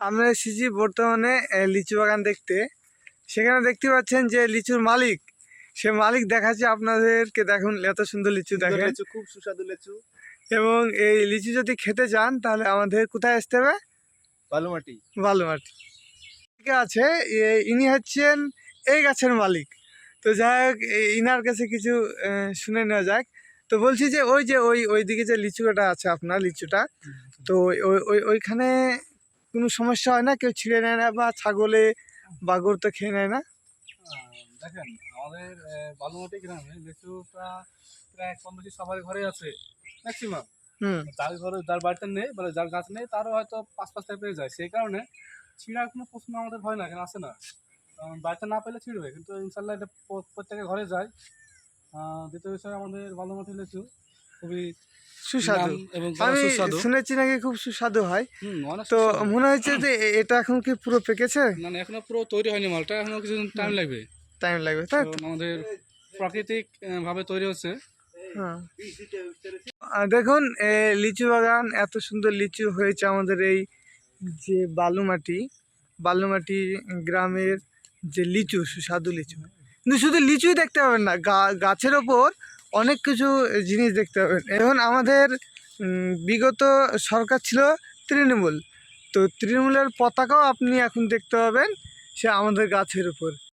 আমরা এসেছি বর্তমানে লিচু বাগান দেখতে। সেখানে দেখতে পাচ্ছেন যে লিচুর মালিক, সে মালিক দেখাচ্ছে আপনাদেরকে। দেখুন এত সুন্দর লিচু, দেখেন লিচু, খুব সুস্বাদু লিচু। এবং এই লিচু যদি খেতে চান তাহলে আমাদের কোথায় আসতে হবে? বালুমাটি। বালুমাটি ঠিক আছে। ইনি হচ্ছেন এই গাছের মালিক। তো যাই হোক, ইনার কাছে কিছু শুনে নেওয়া যাক। তো বলছি যে ওইদিকে যে লিচুটা আছে, আপনার লিচুটা, তো ওইখানে কোনো সমস্যা হয় না? কেউ ছিঁড়ে নেয় না বা ছাগলে বা গরু তো খেয়ে নেয় না? দেখেন, আমাদের বালুমাটি গ্রামে লিচুটা প্রায় কম বেশি সবার ঘরে আছে ম্যাক্সিমাম। যার ঘরে, যার বাড়িতে নেই, মানে যার গাছ নেই, তারও হয়তো 5-5টা পেয়ে যায়। সেই কারণে ছিঁড়ার কোনো প্রশ্ন আমাদের হয় না, কেন আসে না। কারণ বাড়িতে না পেলে ছিঁড়বে, কিন্তু ইনশাল্লাহ এটা প্রত্যেকের ঘরে যায়। দ্বিতীয় বিষয়, আমাদের বালুমাটি লিচু খুবই সুস্বাদু এবং আমি সুস্বাদু। শুনেছি নাকি খুব সুস্বাদু হয়। অনেক তো সুস্বাদু। মনে হচ্ছে যে এটা এখন কি পুরো পেকেছে? মানে এখনো পুরো তৈরি হয়নি, মালটা এখনো কিছু টাইম লাগবে। টাইম লাগবে, তাই তো? কারণ আমাদের প্রাকৃতিক ভাবে তৈরি হচ্ছে। হ্যাঁ, দেখুন লিচু বাগান, এত সুন্দর লিচু হয়েছে আমাদের এই যে বালুমাটি গ্রামের যে লিচু, সুস্বাদু লিচু। কিন্তু শুধু লিচুই দেখতে পাবেন না, গাছের ওপর অনেক কিছু জিনিস দেখতে পাবেন। এখন আমাদের বিগত সরকার ছিল তৃণমূল, তো তৃণমূলের পতাকাও আপনি এখন দেখতে পাবেন সে আমাদের গাছের উপর।